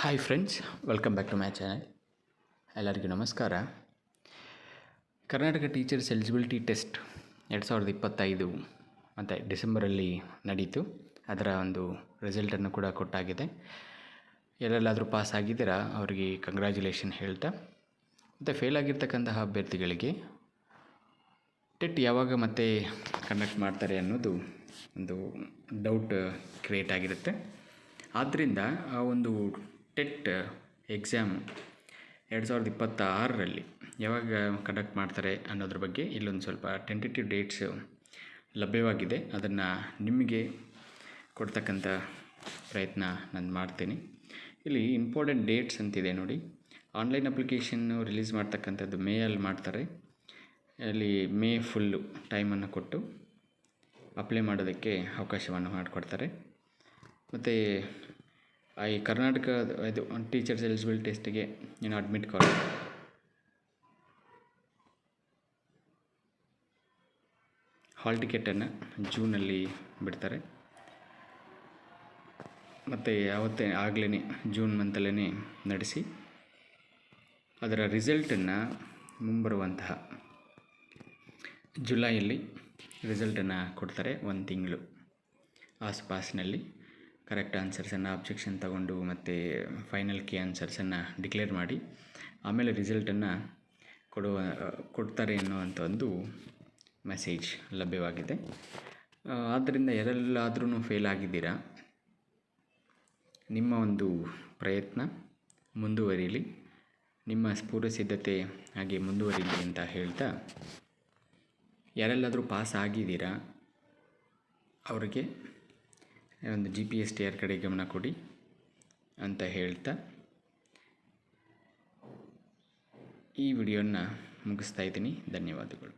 Hi friends, welcome back to my channel. ಎಲ್ಲರಿಗೂ ನಮಸ್ಕಾರ. Karnataka teachers eligibility test 2025 ಮತ್ತು ಡಿಸೆಂಬರಲ್ಲಿ ನಡೀತು. ಅದರ ಒಂದು ರಿಸಲ್ಟನ್ನು ಕೂಡ ಕೊಟ್ಟಾಗಿದೆ. ಎಲ್ಲೆಲ್ಲಾದರೂ ಪಾಸ್ ಆಗಿದ್ದೀರಾ ಅವರಿಗೆ ಕಂಗ್ರ್ಯಾಚುಲೇಷನ್ ಹೇಳ್ತಾ, ಮತ್ತು ಫೇಲ್ ಆಗಿರ್ತಕ್ಕಂತಹ ಅಭ್ಯರ್ಥಿಗಳಿಗೆ ಟೆಟ್ ಯಾವಾಗ ಮತ್ತೆ ಕಂಡಕ್ಟ್ ಮಾಡ್ತಾರೆ ಅನ್ನೋದು ಒಂದು ಡೌಟ್ ಕ್ರಿಯೇಟ್ ಆಗಿರುತ್ತೆ. ಆದ್ದರಿಂದ ಆ ಒಂದು ಟೆಟ್ ಎಕ್ಸಾಮ್ 2026ರಲ್ಲಿ ಯಾವಾಗ ಕಂಡಕ್ಟ್ ಮಾಡ್ತಾರೆ ಅನ್ನೋದ್ರ ಬಗ್ಗೆ ಇಲ್ಲೊಂದು ಸ್ವಲ್ಪ ಟೆಂಟೇಟಿವ್ ಡೇಟ್ಸ್ ಲಭ್ಯವಾಗಿದೆ. ಅದನ್ನು ನಿಮಗೆ ಕೊಡ್ತಕ್ಕಂಥ ಪ್ರಯತ್ನ ನಾನು ಮಾಡ್ತೀನಿ. ಇಲ್ಲಿ ಇಂಪಾರ್ಟೆಂಟ್ ಡೇಟ್ಸ್ ಅಂತಿದೆ ನೋಡಿ. ಆನ್ಲೈನ್ ಅಪ್ಲಿಕೇಶನ್ನು ರಿಲೀಸ್ ಮಾಡ್ತಕ್ಕಂಥದ್ದು ಮೇಯಲ್ಲಿ ಮಾಡ್ತಾರೆ. ಅಲ್ಲಿ ಮೇ ಫುಲ್ಲು ಟೈಮನ್ನು ಕೊಟ್ಟು ಅಪ್ಲೈ ಮಾಡೋದಕ್ಕೆ ಅವಕಾಶವನ್ನು ಮಾಡಿಕೊಡ್ತಾರೆ. ಮತ್ತು ಈ ಕರ್ನಾಟಕ ಇದು ಟೀಚರ್ಸ್ ಎಲಿಜಿಬಲ್ ಟೆಸ್ಟಿಗೆ ಏನು ಅಡ್ಮಿಟ್ ಕಾರ್ಡ್, ಹಾಲ್ ಟಿಕೆಟನ್ನು ಜೂನಲ್ಲಿ ಬಿಡ್ತಾರೆ. ಮತ್ತು ಯಾವತ್ತೇ ಆಗಲೇ ಜೂನ್ ಮಂತಲ್ಲೇ ನಡೆಸಿ ಅದರ ರಿಸಲ್ಟನ್ನು ಮುಂಬರುವಂತಹ ಜುಲೈಯಲ್ಲಿ ರಿಸಲ್ಟನ್ನು ಕೊಡ್ತಾರೆ. 1 ತಿಂಗಳು ಆಸುಪಾಸಿನಲ್ಲಿ ಕರೆಕ್ಟ್ ಆನ್ಸರ್ಸನ್ನು ಅಬ್ಜೆಕ್ಷನ್ ತಗೊಂಡು ಮತ್ತು ಫೈನಲ್ ಕೀ ಆನ್ಸರ್ಸನ್ನು ಡಿಕ್ಲೇರ್ ಮಾಡಿ ಆಮೇಲೆ ರಿಸಲ್ಟನ್ನು ಕೊಡ್ತಾರೆ ಅನ್ನುವಂಥ ಒಂದು ಮೆಸೇಜ್ ಲಭ್ಯವಾಗಿದೆ. ಆದ್ದರಿಂದ ಎಲ್ಲಾದ್ರೂ ಫೇಲ್ ಆಗಿದ್ದೀರಾ, ನಿಮ್ಮ ಒಂದು ಪ್ರಯತ್ನ ಮುಂದುವರಿಯಲಿ, ನಿಮ್ಮ ಪೂರ್ವ ಸಿದ್ಧತೆ ಹಾಗೆ ಮುಂದುವರಿಯಲಿ ಅಂತ ಹೇಳ್ತಾ, ಯಾರೆಲ್ಲಾದರೂ ಪಾಸ್ ಆಗಿದ್ದೀರಾ ಅವರಿಗೆ ಒಂದು GPSTR ಕಡೆ ಗಮನ ಕೊಡಿ ಅಂತ ಹೇಳ್ತಾ ಈ ವಿಡಿಯೋನ ಮುಗಿಸ್ತಾ ಇದ್ದೀನಿ. ಧನ್ಯವಾದಗಳು.